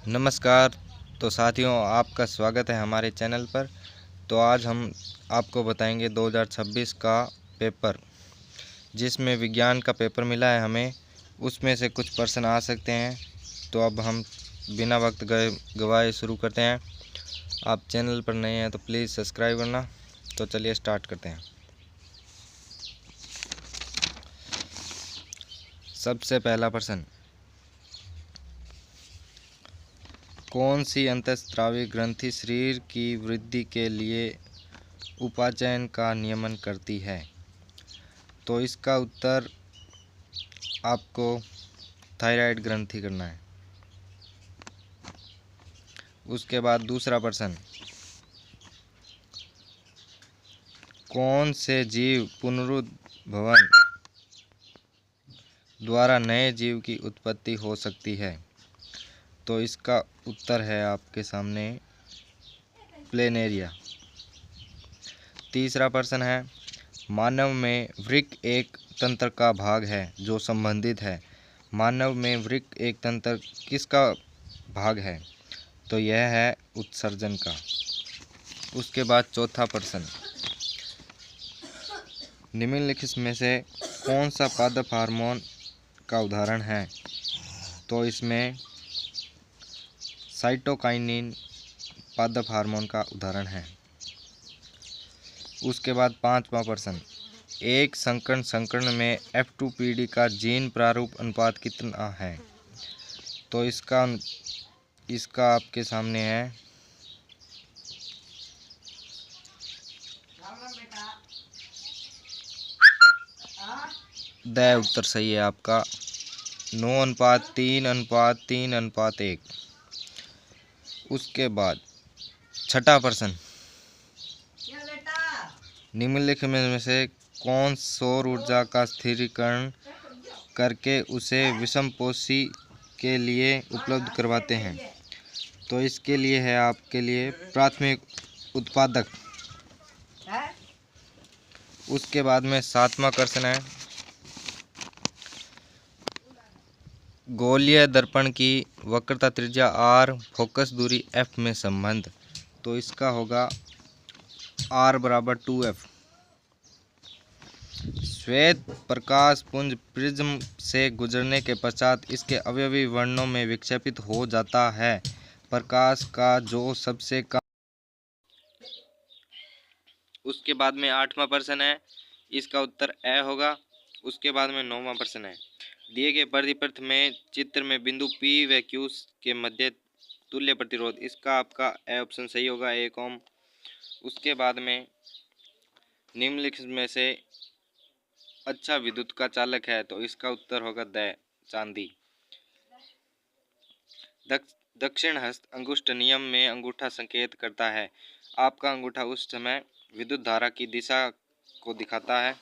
नमस्कार। तो साथियों, आपका स्वागत है हमारे चैनल पर। तो आज हम आपको बताएंगे 2026 का पेपर, जिसमें विज्ञान का पेपर मिला है हमें। उसमें से कुछ प्रश्न आ सकते हैं। तो अब हम बिना वक्त गवाए शुरू करते हैं। आप चैनल पर नए हैं तो प्लीज़ सब्सक्राइब करना। तो चलिए स्टार्ट करते हैं। सबसे पहला प्रश्न, कौन सी अंतःस्रावी ग्रंथि शरीर की वृद्धि के लिए उपाचयन का नियमन करती है? तो इसका उत्तर आपको थायराइड ग्रंथि करना है। उसके बाद दूसरा प्रश्न, कौन से जीव पुनरुद्भवन द्वारा नए जीव की उत्पत्ति हो सकती है? तो इसका उत्तर है आपके सामने प्लेनेरिया। तीसरा प्रश्न है, मानव में वृक्क एक तंत्र का भाग है जो संबंधित है। मानव में वृक्क एक तंत्र किसका भाग है? तो यह है उत्सर्जन का। उसके बाद चौथा प्रश्न, निम्नलिखित में से कौन सा पादप हार्मोन का उदाहरण है? तो इसमें साइटोकाइनिन पादप हार्मोन का उदाहरण है। उसके बाद पांचवा प्रश्न, एक संकरण में F2PD का जीन प्रारूप अनुपात कितना है? तो इसका आपके सामने है 10। उत्तर सही है आपका 9:3:3:1। उसके बाद छठा प्रश्न, निम्नलिखित में से कौन सौर ऊर्जा का स्थिरीकरण करके उसे विषमपोषी के लिए उपलब्ध करवाते हैं? तो इसके लिए है आपके लिए प्राथमिक उत्पादक। उसके बाद में सातवां प्रश्न है, गोलीय दर्पण की वक्रता त्रिज्या r, फोकस दूरी f में संबंध। तो इसका होगा r = 2f। श्वेत प्रकाश पुंज प्रिज्म से गुजरने के पश्चात इसके अवयवी वर्णों में विक्षेपित हो जाता है। प्रकाश का जो सबसे कम। उसके बाद में आठवां प्रश्न है, इसका उत्तर ए होगा। उसके बाद में नौवां प्रश्न है, दिए गए परिपथ में चित्र में बिंदु P व Q के मध्य तुल्य प्रतिरोध। इसका आपका ए ऑप्शन सही होगा, 1 ओम। उसके बाद में निम्नलिखित में से अच्छा विद्युत का चालक है? तो इसका उत्तर होगा चांदी। दक्षिण हस्त अंगुष्ठ नियम में अंगूठा संकेत करता है। आपका अंगूठा उस समय विद्युत धारा की दिशा को दिखाता है।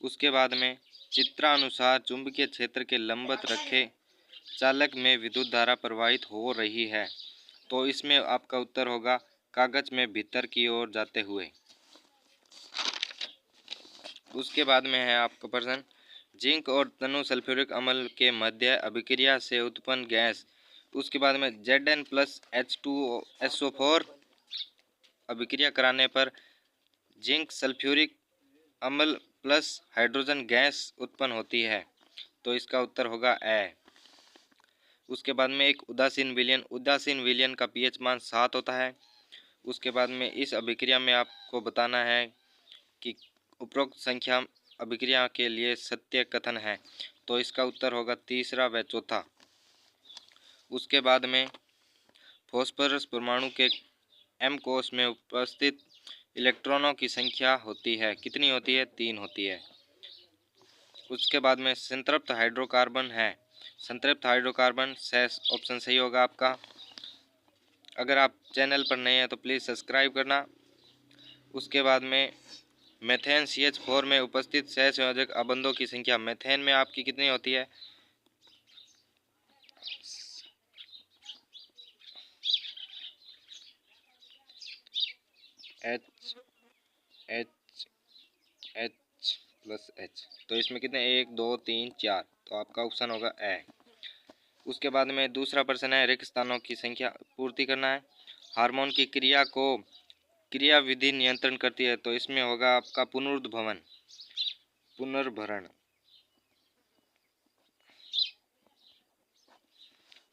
उसके बाद में चित्रानुसार चुंबकीय क्षेत्र के लंबवत रखे चालक में विद्युत धारा प्रवाहित हो रही है। तो इसमें आपका उत्तर होगा कागज में भीतर की ओर जाते हुए। उसके बाद में है आपका प्रश्न, जिंक और तनु सल्फ्यूरिक अम्ल के मध्य अभिक्रिया से उत्पन्न गैस। उसके बाद में Zn+H2SO4 अभिक्रिया कराने पर जिंक सल्फ्यूरिक अम्ल प्लस हाइड्रोजन गैस उत्पन्न होती है। तो इसका उत्तर होगा ए। उसके बाद में एक उदासीन विलयन का pH मान 7 होता है। उसके बाद में इस अभिक्रिया में आपको बताना है कि उपरोक्त संख्या अभिक्रिया के लिए सत्य कथन है। तो इसका उत्तर होगा तीसरा व चौथा। उसके बाद में फॉस्फोरस परमाणु के M कोश में उपस्थित इलेक्ट्रॉनों की संख्या होती है, कितनी होती है? 3 होती है। उसके बाद में संतृप्त हाइड्रोकार्बन है। संतृप्त हाइड्रोकार्बन ऑप्शन सही होगा आपका। अगर आप चैनल पर नए हैं तो प्लीज़ सब्सक्राइब करना। उसके बाद में मेथेन CH4 में उपस्थित सहसंयोजक अबंधों की संख्या मेथेन में आपकी कितनी होती है? H+H। तो इसमें कितने? 1 2 3 4। तो आपका ऑप्शन होगा ए। उसके बाद में दूसरा प्रश्न है रिक्त स्थानों की संख्या पूर्ति करना है। हार्मोन की क्रिया को क्रिया विधि नियंत्रण करती है, तो इसमें होगा आपका पुनर्भरण।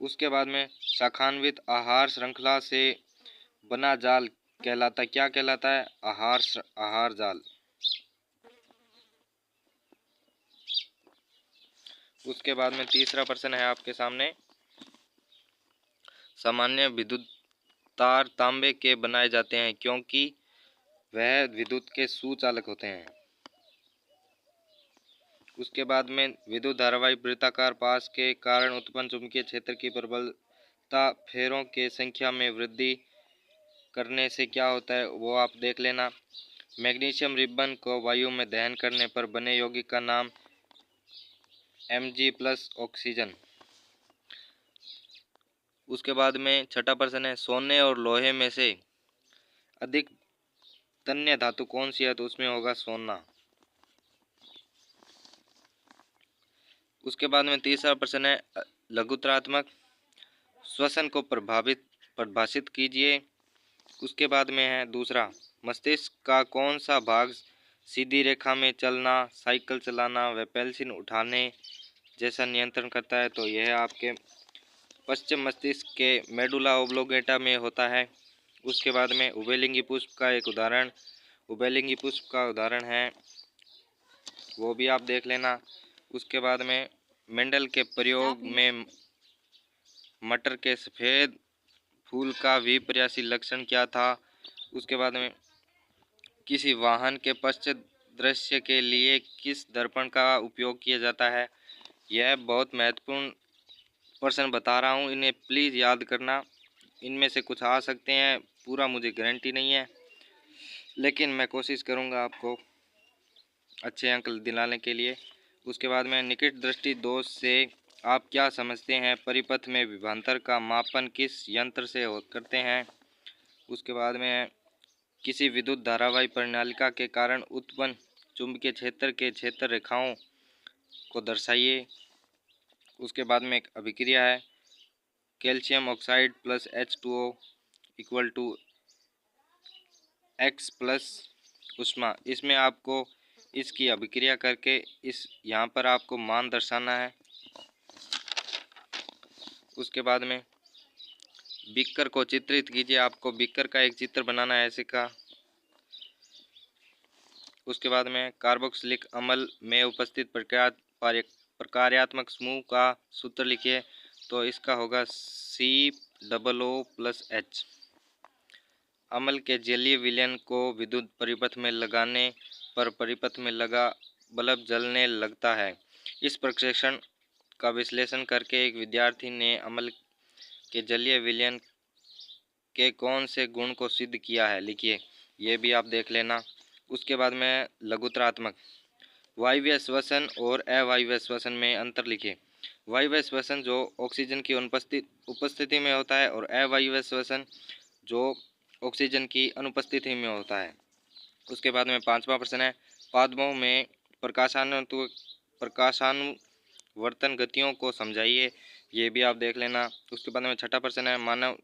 उसके बाद में शाखान्वित आहार श्रृंखला से बना जाल कहलाता है, क्या कहलाता है? आहार जाल। उसके बाद में तीसरा प्रश्न है आपके सामने, सामान्य विद्युत तार तांबे के बनाए जाते हैं क्योंकि वह विद्युत के सुचालक होते हैं। उसके बाद में विद्युत धारावाही वृत्ताकार पास के कारण उत्पन्न चुंबकीय क्षेत्र की प्रबलता फेरों के संख्या में वृद्धि करने से क्या होता है वो आप देख लेना। मैग्नीशियम रिबन को वायु में दहन करने पर बने यौगिक का नाम Mg+ ऑक्सीजन। उसके बाद में छठा प्रश्न है, सोने और लोहे में से अधिक तन्य धातु कौन सी है? तो उसमें होगा सोना। उसके बाद में तीसरा प्रश्न है, लघुत्तरात्मक श्वसन को परिभाषित कीजिए। उसके बाद में है दूसरा, मस्तिष्क का कौन सा भाग सीधी रेखा में चलना, साइकिल चलाना व पेंसिल उठाने जैसा नियंत्रण करता है? तो यह आपके पश्चिम मस्तिष्क के मेडुला ओब्लोंगेटा में होता है। उसके बाद में उभयलिंगी पुष्प का उदाहरण है, वो भी आप देख लेना। उसके बाद में मेंडल के प्रयोग में मटर के सफ़ेद फूल का विपर्यासी लक्षण क्या था? उसके बाद में किसी वाहन के पश्चात दृश्य के लिए किस दर्पण का उपयोग किया जाता है? यह बहुत महत्वपूर्ण प्रश्न बता रहा हूँ, इन्हें प्लीज़ याद करना। इनमें से कुछ आ सकते हैं, पूरा मुझे गारंटी नहीं है, लेकिन मैं कोशिश करूँगा आपको अच्छे अंक दिलाने के लिए। उसके बाद में निकट दृष्टि दोष से आप क्या समझते हैं? परिपथ में विभवांतर का मापन किस यंत्र से करते हैं? उसके बाद में किसी विद्युत धारावाही प्रणालिका के कारण उत्पन्न चुंबकीय क्षेत्र के क्षेत्र रेखाओं को दर्शाइए। उसके बाद में एक अभिक्रिया है, calcium oxide plus H2O equal to X plus ऊष्मा। इसमें आपको इसकी अभिक्रिया करके इस यहाँ पर आपको मान दर्शाना है। उसके बाद में बीकर को चित्रित कीजिए, आपको बीकर का एक चित्र बनाना है ऐसे का। उसके बाद में कार्बोक्सिलिक अम्ल में उपस्थित प्रकार्यात्मक समूह का सूत्र लिखिए, तो इसका होगा COO+H। अम्ल के जलीय विलयन को विद्युत परिपथ में लगाने पर परिपथ में लगा बल्ब जलने लगता है। इस प्रक्षेपण का विश्लेषण करके एक विद्यार्थी ने अम्ल के जलीय विलयन के कौन से गुण को सिद्ध किया है, लिखिए, ये भी आप देख लेना। उसके बाद में लघुत्तरात्मक वायवीय श्वसन और अवायवीय श्वसन में अंतर लिखिए। वायवीय श्वसन जो ऑक्सीजन की उपस्थिति में होता है और अवायवीय श्वसन जो ऑक्सीजन की अनुपस्थिति में होता है। उसके बाद में पांचवा प्रश्न है, पादपों में प्रकाशानुवर्तन गतियों को समझाइए, ये भी आप देख लेना। उसके बाद में छठा प्रश्न है, मानव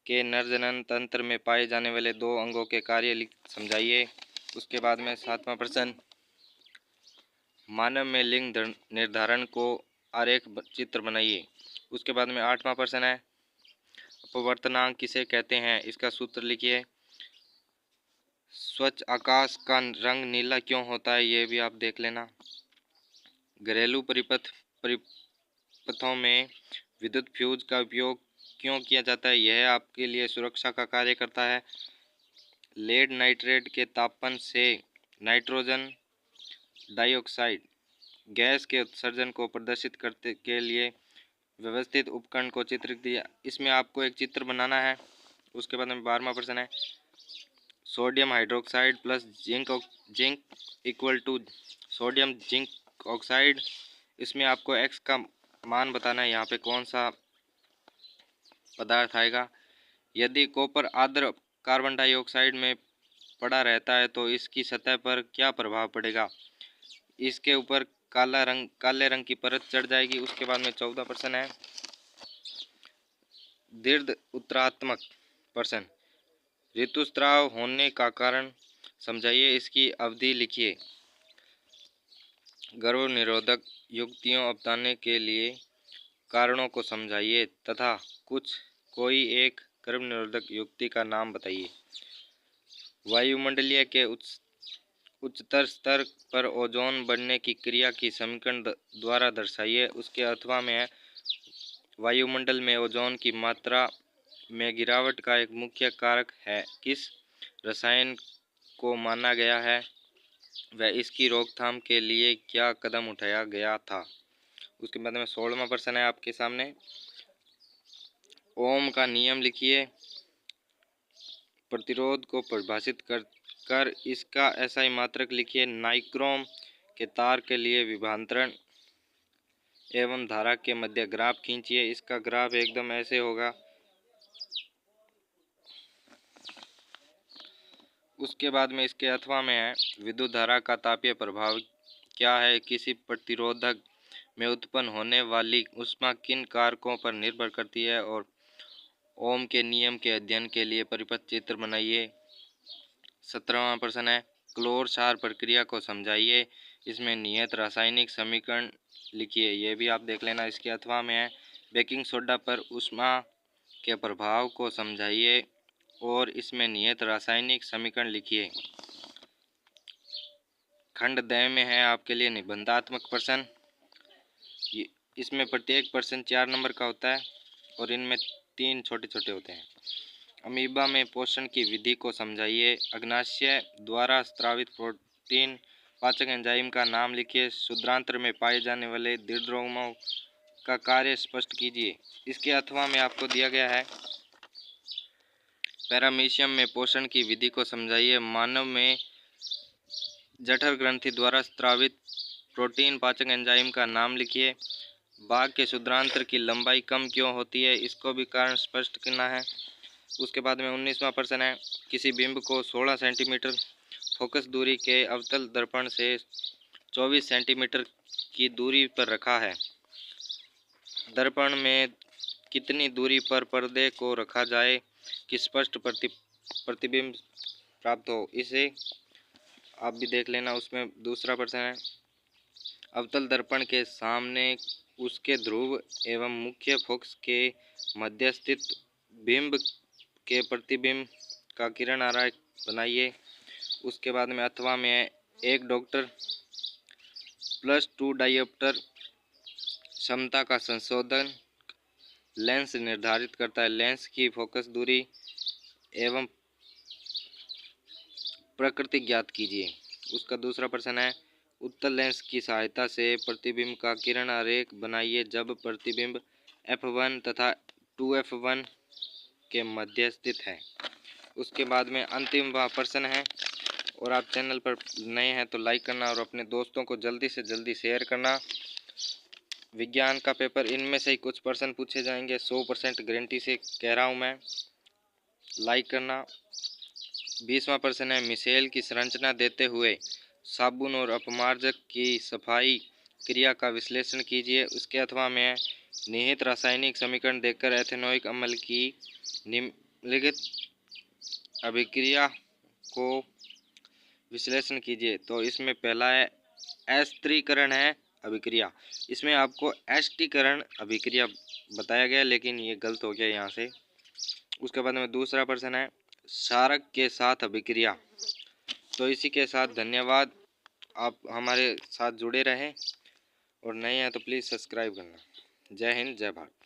के नरजनन तंत्र में पाए जाने वाले 2 अंगों के कार्य समझाइए। उसके बाद में सातवां प्रश्न, मानव में लिंग निर्धारण को आरेख चित्र बनाइए। उसके बाद में आठवां प्रश्न है, अपवर्तनांक किसे कहते हैं, इसका सूत्र लिखिए। स्वच्छ आकाश का रंग नीला क्यों होता है, ये भी आप देख लेना। घरेलू परिपथों में विद्युत फ्यूज का उपयोग क्यों किया जाता है, यह आपके लिए सुरक्षा का कार्य करता है। लेड नाइट्रेट के तापन से नाइट्रोजन डाइऑक्साइड गैस के उत्सर्जन को प्रदर्शित करने के लिए व्यवस्थित उपकरण को चित्र दिया, इसमें आपको एक चित्र बनाना है। उसके बाद में 12वां प्रश्न है, sodium hydroxide plus zinc equal to sodium zinc oxide. इसमें आपको X का मान बताना है, यहाँ पे कौन सा पदार्थ आएगा। यदि कॉपर आर्द्र कार्बन डाइऑक्साइड में पड़ा रहता है तो इसकी सतह पर क्या प्रभाव पड़ेगा, इसके ऊपर काले रंग की परत चढ़ जाएगी। उसके बाद में 14वां प्रश्न है, दीर्घ उत्तरात्मक प्रश्न, ऋतुस्राव होने का कारण समझाइए, इसकी अवधि लिखिए। गर्भ निरोधक युक्तियों अपनाने के लिए कारणों को समझाइए तथा कोई एक गर्भ निरोधक युक्ति का नाम बताइए। वायुमंडलीय के उच्चतर स्तर पर ओजोन बढ़ने की क्रिया की समीकरण द्वारा दर्शाइए। उसके अथवा में है, वायुमंडल में ओजोन की मात्रा में गिरावट का एक मुख्य कारक है, किस रसायन को माना गया है, वह इसकी रोकथाम के लिए क्या कदम उठाया गया था। उसके बाद में 16वां प्रश्न है आपके सामने, ओम का नियम लिखिए। प्रतिरोध को परिभाषित कर इसका एसआई मात्रक लिखिए। नाइक्रोम के तार के लिए विभवांतरण एवं धारा के मध्य ग्राफ खींचिए। इसका ग्राफ एकदम ऐसे होगा। उसके बाद में इसके अथवा में है, विद्युत धारा का तापीय प्रभाव क्या है, किसी प्रतिरोधक में उत्पन्न होने वाली ऊष्मा किन कारकों पर निर्भर करती है, और ओम के नियम के अध्ययन के लिए परिपथ चित्र बनाइए। 17वां प्रश्न है, क्लोर क्षार प्रक्रिया को समझाइए। इसमें नियत रासायनिक समीकरण लिखिए। ये भी आप देख लेना। इसके अथवा में है, बेकिंग सोडा पर ऊष्मा के प्रभाव को समझाइए और इसमें नियत रासायनिक समीकरण लिखिए। खंड द में है आपके लिए निबंधात्मक प्रश्न। इसमें प्रत्येक प्रश्न 4 नंबर का होता है और इनमें 3 छोटे छोटे होते हैं। अमीबा में पोषण की विधि को समझाइए। अग्नाशय द्वारा स्रावित प्रोटीन पाचक एंजाइम का नाम लिखिए। शुद्रांत्र में पाए जाने वाले दीर्घरोमों का कार्य स्पष्ट कीजिए। इसके अथवा में आपको दिया गया है, पैरामीशियम में पोषण की विधि को समझाइए। मानव में जठर ग्रंथि द्वारा स्रावित प्रोटीन पाचक एंजाइम का नाम लिखिए। बाघ के शुद्रांत्र की लंबाई कम क्यों होती है, इसको भी कारण स्पष्ट करना है। उसके बाद में 19वां प्रश्न है, किसी बिंब को 16 सेंटीमीटर फोकस दूरी के अवतल दर्पण से 24 सेंटीमीटर की दूरी पर रखा है। दर्पण में कितनी दूरी पर पर्दे को रखा जाए कि स्पष्ट प्रतिबिंब प्राप्त हो, इसे आप भी देख लेना। उसमें दूसरा प्रश्न है, अवतल दर्पण के सामने उसके ध्रुव एवं मुख्य फोकस के मध्य स्थित बिंब के प्रतिबिंब का किरण आरेख बनाइए। उसके बाद में अथवा में है, एक डॉक्टर +2 डायोप्टर क्षमता का संशोधन लेंस निर्धारित करता है। लेंस की फोकस दूरी एवं प्रकृति ज्ञात कीजिए। उसका दूसरा प्रश्न है, उत्तल लेंस की सहायता से प्रतिबिंब का किरण आरेख बनाइए जब प्रतिबिंब f1 तथा 2f1 के मध्य स्थित है। उसके बाद में अंतिम प्रश्न है, और आप चैनल पर नए हैं तो लाइक करना और अपने दोस्तों को जल्दी से जल्दी शेयर करना। विज्ञान का पेपर, इनमें से ही कुछ प्रश्न पूछे जाएंगे, 100% गारंटी से कह रहा हूँ मैं। लाइक करना। 20वां प्रश्न है, मिशेल की संरचना देते हुए साबुन और अपमार्जक की सफाई क्रिया का विश्लेषण कीजिए। उसके अथवा में निहित रासायनिक समीकरण देकर एथेनोइक अम्ल की निम्नलिखित अभिक्रिया को विश्लेषण कीजिए। तो इसमें पहला है एस्त्रीकरण है अभिक्रिया। इसमें आपको एस्टीकरण अभिक्रिया बताया गया, लेकिन ये गलत हो गया यहाँ से। उसके बाद में दूसरा प्रश्न है, क्षारक के साथ अभिक्रिया। तो इसी के साथ धन्यवाद। आप हमारे साथ जुड़े रहें और नए हैं तो प्लीज़ सब्सक्राइब करना। जय हिंद, जय भारत।